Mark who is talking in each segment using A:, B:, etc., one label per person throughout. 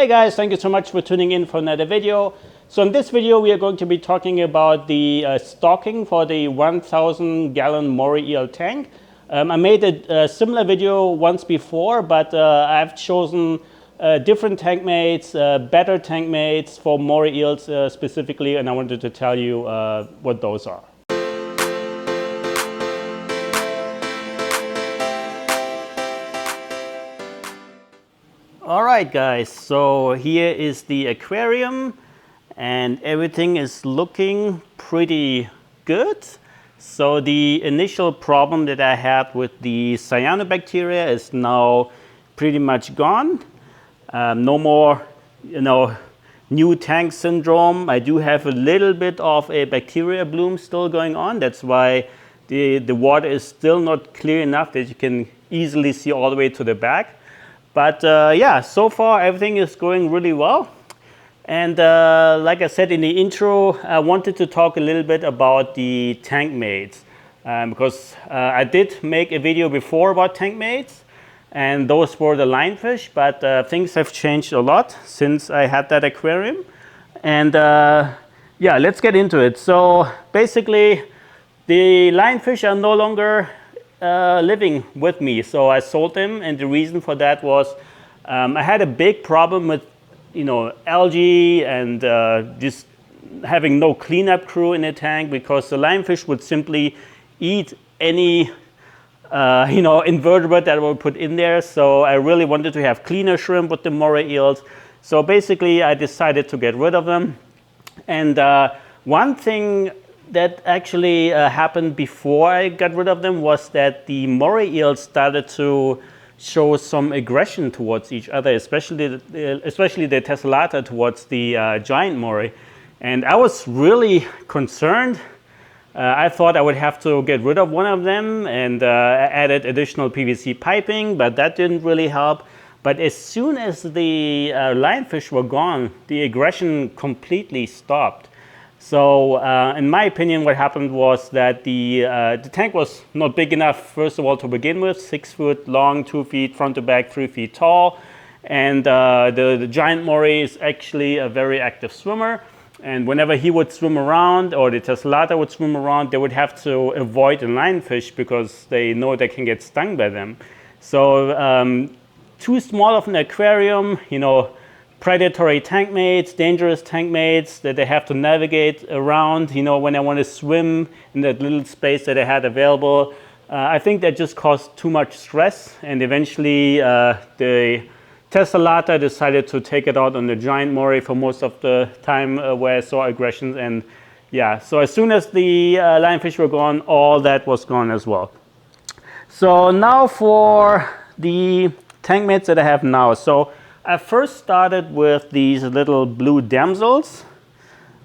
A: Hey guys, thank you so much for tuning in for another video. So in this video we are going to be talking about the stocking for the 1,000 gallon Moray Eel tank. I made a similar video once before, but I've chosen different tank mates, better tank mates for Moray Eels specifically, and I wanted to tell you what those are. Alright guys, so here is the aquarium and everything is looking pretty good. So the initial problem that I had with the cyanobacteria is now pretty much gone. No more, new tank syndrome. I do have a little bit of a bacteria bloom still going on. That's why the water is still not clear enough that you can easily see all the way to the back. But yeah, so far everything is going really well. And like I said in the intro, I wanted to talk a little bit about the tank mates. Because I did make a video before about tank mates, and those were the lionfish, but things have changed a lot since I had that aquarium. And yeah, let's get into it. So basically, the lionfish are no longer living with me, so I sold them, and the reason for that was I had a big problem with algae and just having no cleanup crew in the tank, because the lionfish would simply eat any invertebrate that I would put in there. So I really wanted to have cleaner shrimp with the Moray eels. So basically I decided to get rid of them. And one thing that actually happened before I got rid of them was that the Moray eels started to show some aggression towards each other, especially the tessellata towards the giant moray. And I was really concerned. I thought I would have to get rid of one of them, and I added additional PVC piping, but that didn't really help. But as soon as the lionfish were gone, the aggression completely stopped. So in my opinion, what happened was that the tank was not big enough, first of all, to begin with. 6 foot long, 2 feet front to back, 3 feet tall. And the giant moray is actually a very active swimmer. And whenever he would swim around, or the tessellata would swim around, they would have to avoid the lionfish because they know they can get stung by them. So too small of an aquarium, predatory tank mates, dangerous tank mates that they have to navigate around, when I want to swim in that little space that I had available. I think that just caused too much stress, and eventually the tessellata decided to take it out on the giant moray for most of the time where I saw aggressions. And yeah, so as soon as the lionfish were gone, all that was gone as well. So now for the tank mates that I have now. So I first started with these little blue damsels.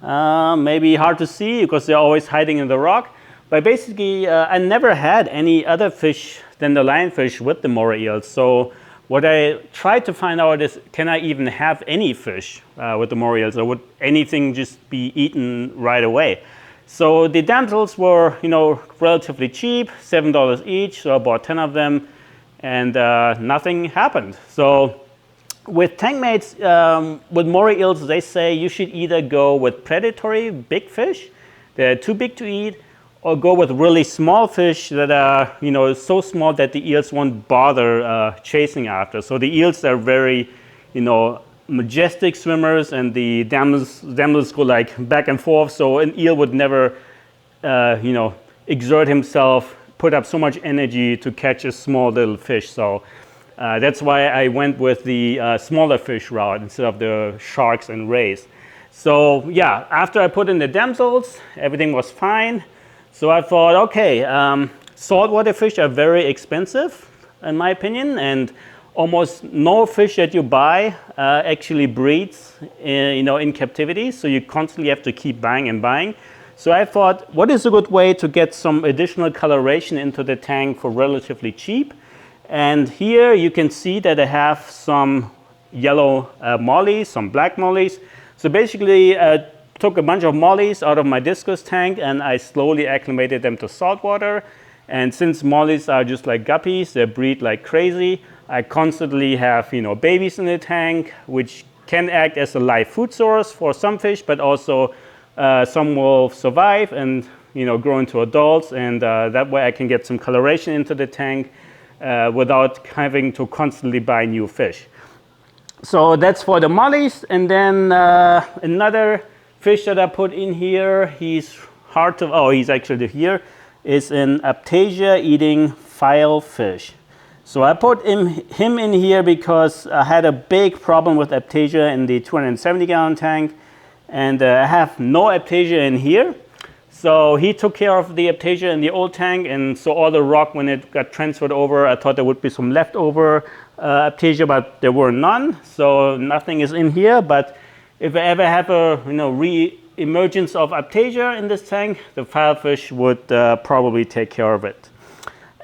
A: Maybe hard to see because they're always hiding in the rock. But basically, I never had any other fish than the lionfish with the Moray eels. So what I tried to find out is, can I even have any fish with the Moray eels, or would anything just be eaten right away? So the damsels were, relatively cheap, $7 each. So I bought 10 of them, and nothing happened. So with tank mates, with Moray eels, they say you should either go with predatory big fish that are too big to eat, or go with really small fish that are, so small that the eels won't bother chasing after. So the eels are very, majestic swimmers, and the damsels go like back and forth. So an eel would never, exert himself, put up so much energy to catch a small little fish. So that's why I went with the smaller fish route instead of the sharks and rays. So yeah, after I put in the damsels, everything was fine. So I thought, okay, saltwater fish are very expensive, in my opinion, and almost no fish that you buy actually breeds, in captivity. So you constantly have to keep buying and buying. So I thought, what is a good way to get some additional coloration into the tank for relatively cheap? And here you can see that I have some yellow mollies, some black mollies. So basically I took a bunch of mollies out of my discus tank, and I slowly acclimated them to saltwater. And since mollies are just like guppies, they breed like crazy, I constantly have babies in the tank, which can act as a live food source for some fish, but also some will survive and grow into adults, and that way I can get some coloration into the tank without having to constantly buy new fish. So that's for the mollies. And then another fish that I put in here, he's hard to, oh, he's actually here, is an Aptasia eating filefish. So I put him in here because I had a big problem with Aptasia in the 270-gallon tank, and I have no Aptasia in here. So he took care of the Aptasia in the old tank, and so all the rock, when it got transferred over, I thought there would be some leftover Aptasia, but there were none, so nothing is in here. But if I ever have a re-emergence of Aptasia in this tank, the filefish would probably take care of it.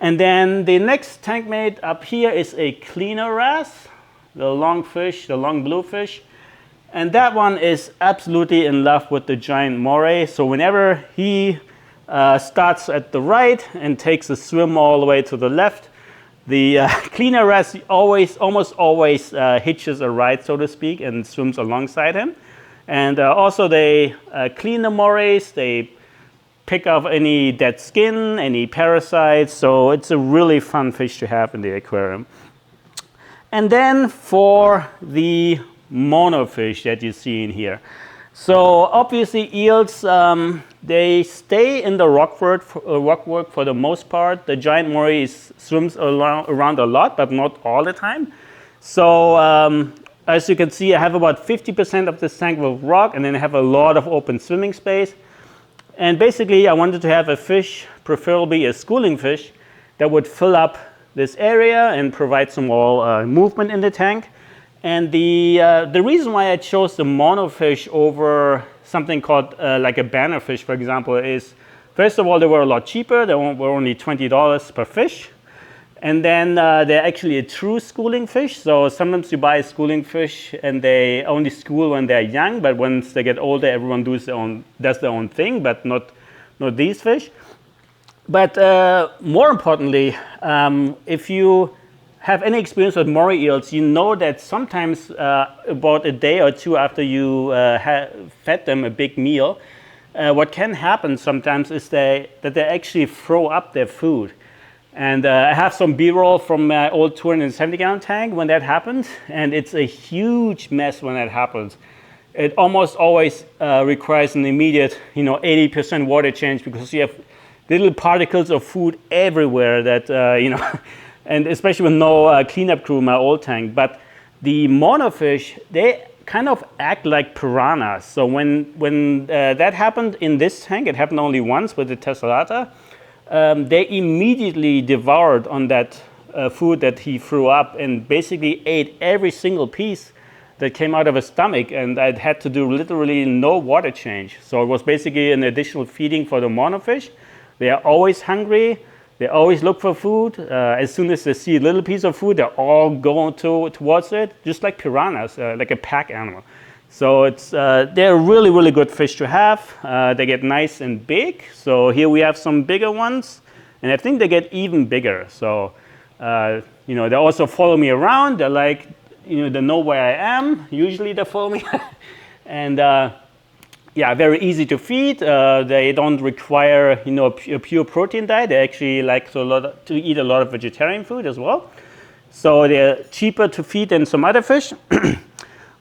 A: And then the next tank mate up here is a cleaner wrasse, the long fish, the long blue fish. And that one is absolutely in love with the giant moray. So whenever he starts at the right and takes a swim all the way to the left, the cleaner wrasse almost always hitches a ride, so to speak, and swims alongside him. And also they clean the morays, they pick up any dead skin, any parasites. So it's a really fun fish to have in the aquarium. And then for the monofish that you see in here. So obviously eels, they stay in the rockwork for the most part. The giant moray swims around a lot, but not all the time. So as you can see, I have about 50% of this tank with rock, and then I have a lot of open swimming space. And basically I wanted to have a fish, preferably a schooling fish, that would fill up this area and provide some more movement in the tank. And the reason why I chose the monofish over something called like a bannerfish, for example, is first of all, they were a lot cheaper. They were only $20 per fish. And then they're actually a true schooling fish. So sometimes you buy a schooling fish and they only school when they're young, but once they get older, everyone does their own thing, but not these fish. But more importantly, if you have any experience with moray eels, you know that sometimes about a day or two after you fed them a big meal, what can happen sometimes is that they actually throw up their food. And I have some B-roll from my old 270-gallon tank when that happens, and it's a huge mess when that happens. It almost always requires an immediate 80% water change, because you have little particles of food everywhere that and especially with no cleanup crew in my old tank. But the monofish, they kind of act like piranhas. So when that happened in this tank, it happened only once with the tessellata, they immediately devoured on that food that he threw up and basically ate every single piece that came out of his stomach, and I had to do literally no water change. So it was basically an additional feeding for the monofish. They are always hungry. They always look for food. As soon as they see a little piece of food, they're all going towards it, just like piranhas, like a pack animal. So they're really, really good fish to have. They get nice and big. So here we have some bigger ones, and I think they get even bigger. So, they also follow me around. They're like, they know where I am. Usually they follow me. And yeah, very easy to feed. They don't require, a pure protein diet. They actually like to eat a lot of vegetarian food as well. So they're cheaper to feed than some other fish.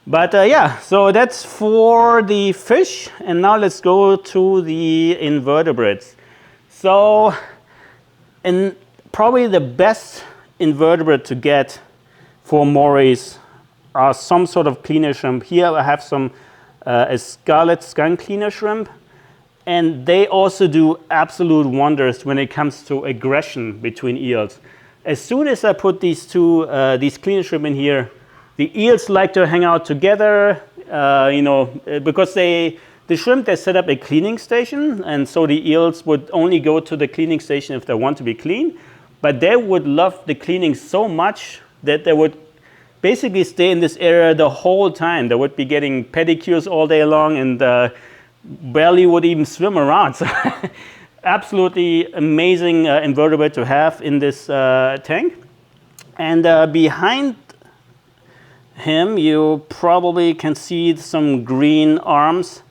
A: But yeah, so that's for the fish. And now let's go to the invertebrates. So, and probably the best invertebrate to get for morays are some sort of cleaner shrimp. Here I have some a scarlet skunk cleaner shrimp, and they also do absolute wonders when it comes to aggression between eels. As soon as I put these cleaner shrimp in here, the eels like to hang out together, because the shrimp, they set up a cleaning station, and so the eels would only go to the cleaning station if they want to be clean, but they would love the cleaning so much that they would basically stay in this area the whole time. They would be getting pedicures all day long and barely would even swim around. So absolutely amazing invertebrate to have in this tank. And behind him, you probably can see some green arms.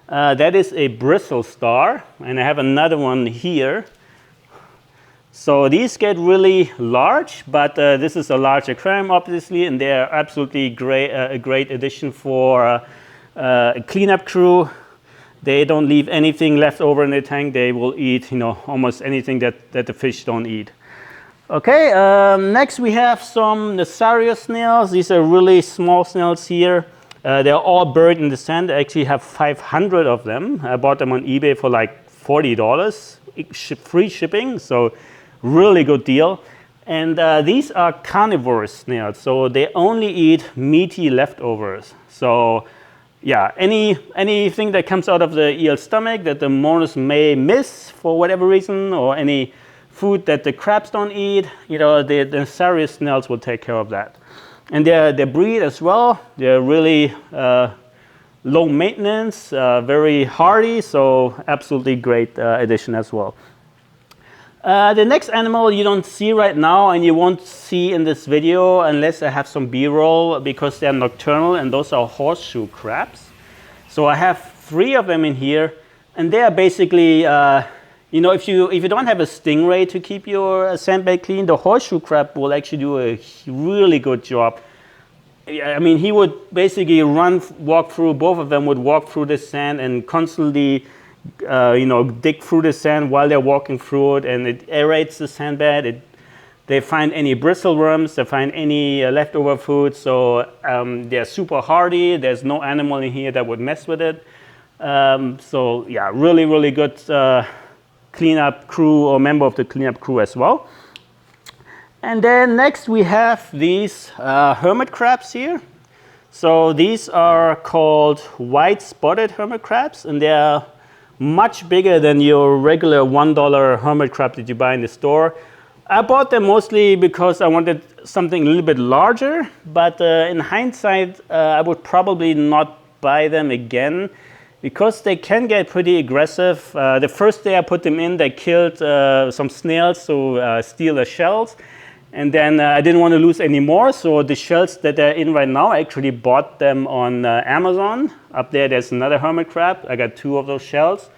A: That is a bristle star, and I have another one here. So these get really large, but this is a large aquarium, obviously, and they are absolutely great, a great addition for a cleanup crew. They don't leave anything left over in the tank. They will eat, almost anything that the fish don't eat. Okay, next we have some Nasario snails. These are really small snails here. They're all buried in the sand. I actually have 500 of them. I bought them on eBay for like $40, free shipping, so really good deal. And these are carnivorous snails, so they only eat meaty leftovers. So yeah, anything that comes out of the eel's stomach that the monos may miss for whatever reason, or any food that the crabs don't eat, the Nasario snails will take care of that. And they breed as well. They're really low maintenance, very hardy, so absolutely great addition as well. The next animal you don't see right now, and you won't see in this video unless I have some B-roll, because they're nocturnal, and those are horseshoe crabs. So I have 3 of them in here, and they are basically, if you don't have a stingray to keep your sandbag clean, the horseshoe crab will actually do a really good job. I mean, he would basically walk through, both of them would walk through the sand and constantly dig through the sand while they're walking through it, and it aerates the sandbed. They find any bristle worms, they find any leftover food, so they're super hardy. There's no animal in here that would mess with it. So yeah, really, really good cleanup crew, or member of the cleanup crew as well. And then next we have these hermit crabs here. So these are called white spotted hermit crabs, and they're much bigger than your regular $1 hermit crab that you buy in the store. I bought them mostly because I wanted something a little bit larger, but in hindsight, I would probably not buy them again, because they can get pretty aggressive. The first day I put them in, they killed some snails to steal the shells. And then I didn't want to lose any more, so the shells that they're in right now, I actually bought them on Amazon. Up there, there's another hermit crab. I got 2 of those shells,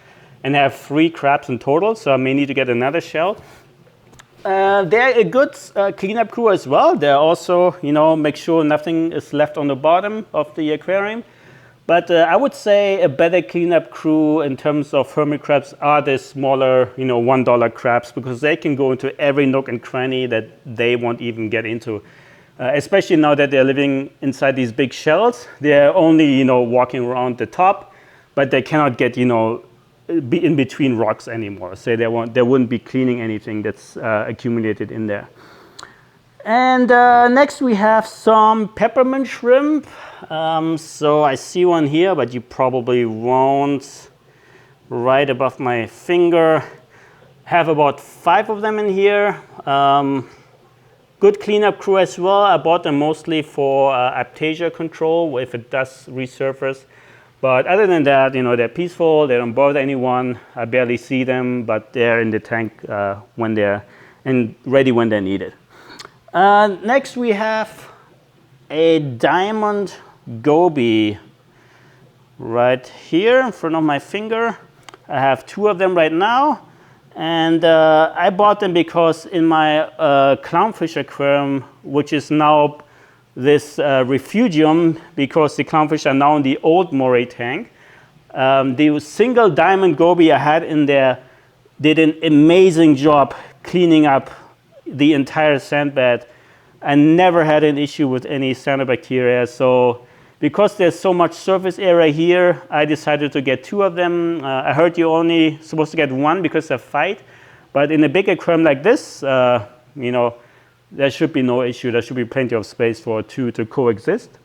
A: and I have 3 crabs in total, so I may need to get another shell. They're a good cleanup crew as well. They're also, make sure nothing is left on the bottom of the aquarium. But I would say a better cleanup crew in terms of hermit crabs are the smaller, $1 crabs, because they can go into every nook and cranny that they won't even get into. Especially now that they're living inside these big shells, they're only, walking around the top, but they cannot get, be in between rocks anymore. So they wouldn't be cleaning anything that's accumulated in there. And next we have some peppermint shrimp. So I see one here, but you probably won't. Right above my finger. Have about 5 of them in here. Good cleanup crew as well. I bought them mostly for aptasia control if it does resurface. But other than that, they're peaceful. They don't bother anyone. I barely see them, but they're in the tank when they're ready when they're needed. Next we have a diamond goby right here in front of my finger. I have 2 of them right now, and I bought them because in my clownfish aquarium, which is now this refugium, because the clownfish are now in the old Moray tank, the single diamond goby I had in there did an amazing job cleaning up the entire sandbed. I never had an issue with any cyanobacteria. So because there's so much surface area here, I decided to get 2 of them. I heard you're only supposed to get 1 because of fight. But in a big aquarium like this, there should be no issue. There should be plenty of space for 2 to coexist.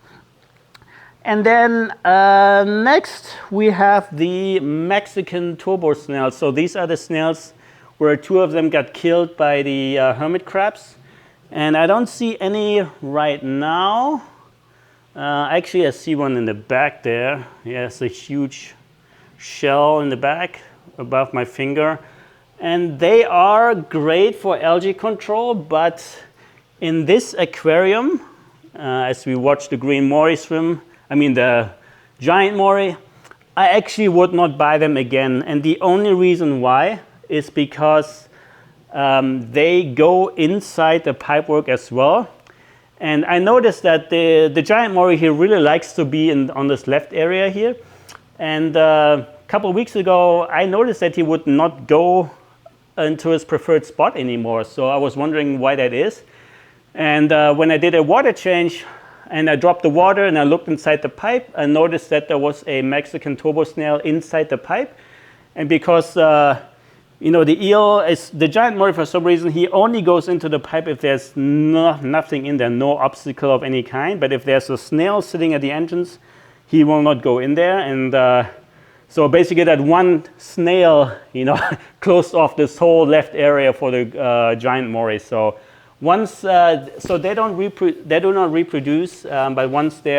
A: And then next we have the Mexican turbo snails. So these are the snails where 2 of them got killed by the hermit crabs. And I don't see any right now. Actually, I see one in the back there. Yeah, it's a huge shell in the back above my finger. And they are great for algae control, but in this aquarium, as we watch the green moray swim, the giant moray, I actually would not buy them again. And the only reason why is because they go inside the pipework as well. And I noticed that the giant moray here really likes to be on this left area here. And a couple of weeks ago, I noticed that he would not go into his preferred spot anymore. So I was wondering why that is. And when I did a water change and I dropped the water and I looked inside the pipe, I noticed that there was a Mexican turbo snail inside the pipe. And because the eel is the giant moray, for some reason, he only goes into the pipe if there's nothing in there, no obstacle of any kind. But if there's a snail sitting at the entrance, he will not go in there. And so basically that one snail, closed off this whole left area for the giant moray. So once, so they do not reproduce, but once they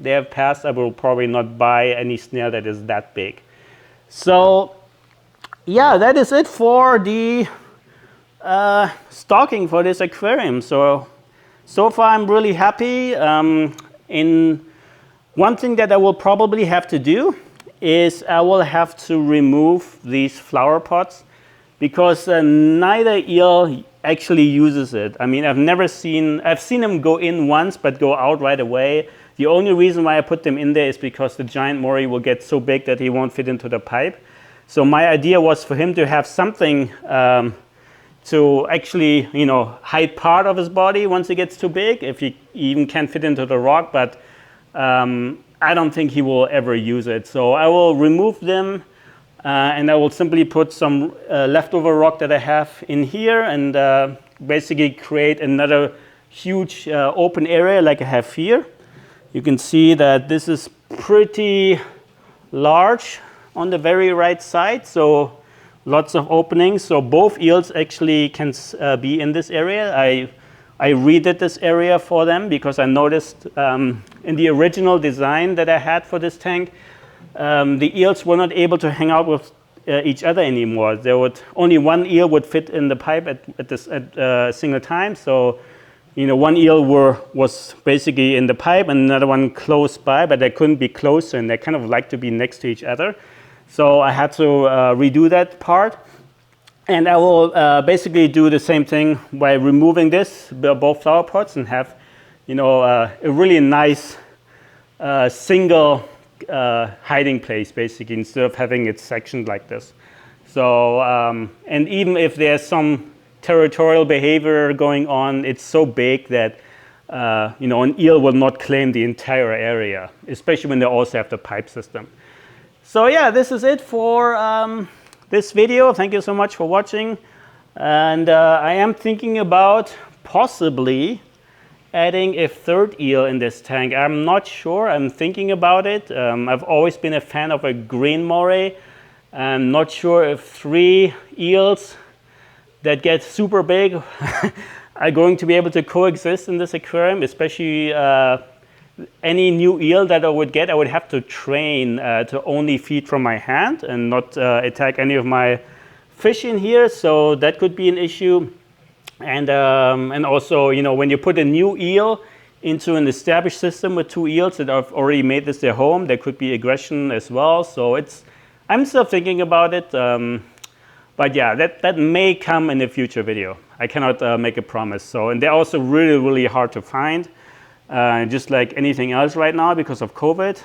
A: have passed, I will probably not buy any snail that is that big. So yeah, that is it for the stocking for this aquarium. So far I'm really happy. In one thing that I will probably have to do is I will have to remove these flower pots because neither eel actually uses it. I've seen them go in once but go out right away. The only reason why I put them in there is because the giant moray will get so big that he won't fit into the pipe. So my idea was for him to have something to actually, hide part of his body once he gets too big, if he even can fit into the rock, but I don't think he will ever use it. So I will remove them and I will simply put some leftover rock that I have in here and basically create another huge open area like I have here. You can see that this is pretty large on the very right side, so lots of openings. So both eels actually can be in this area. I redid this area for them because I noticed in the original design that I had for this tank, the eels were not able to hang out with each other anymore. Only one eel would fit in the pipe at a single time. So, one eel was basically in the pipe and another one close by, but they couldn't be closer and they kind of like to be next to each other. So I had to redo that part. And I will basically do the same thing by removing both flower pots, and have, a really nice single hiding place, basically, instead of having it sectioned like this. So, and even if there's some territorial behavior going on, it's so big that, an eel will not claim the entire area, especially when they also have the pipe system. So yeah, this is it for this video. Thank you so much for watching. And I am thinking about possibly adding a third eel in this tank. I'm not sure. I'm thinking about it. I've always been a fan of a green moray. I'm not sure if 3 eels that get super big are going to be able to coexist in this aquarium, especially any new eel that I would get, I would have to train to only feed from my hand and not attack any of my fish in here. So that could be an issue. And also, when you put a new eel into an established system with 2 eels that have already made this their home, there could be aggression as well. So I'm still thinking about it. But yeah, that may come in a future video. I cannot make a promise. So, and they're also really, really hard to find. Just like anything else right now because of COVID.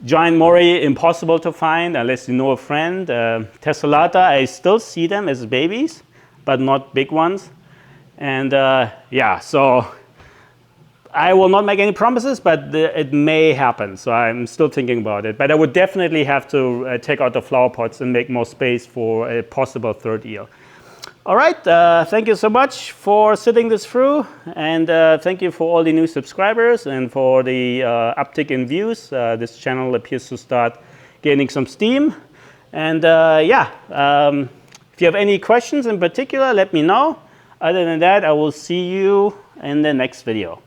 A: Giant moray, impossible to find unless you know a friend. Tessellata, I still see them as babies, but not big ones. And yeah, so I will not make any promises, but it may happen. So I'm still thinking about it. But I would definitely have to take out the flower pots and make more space for a possible third eel. All right, thank you so much for sitting this through, and thank you for all the new subscribers and for the uptick in views. This channel appears to start gaining some steam. And yeah, if you have any questions in particular, let me know. Other than that, I will see you in the next video.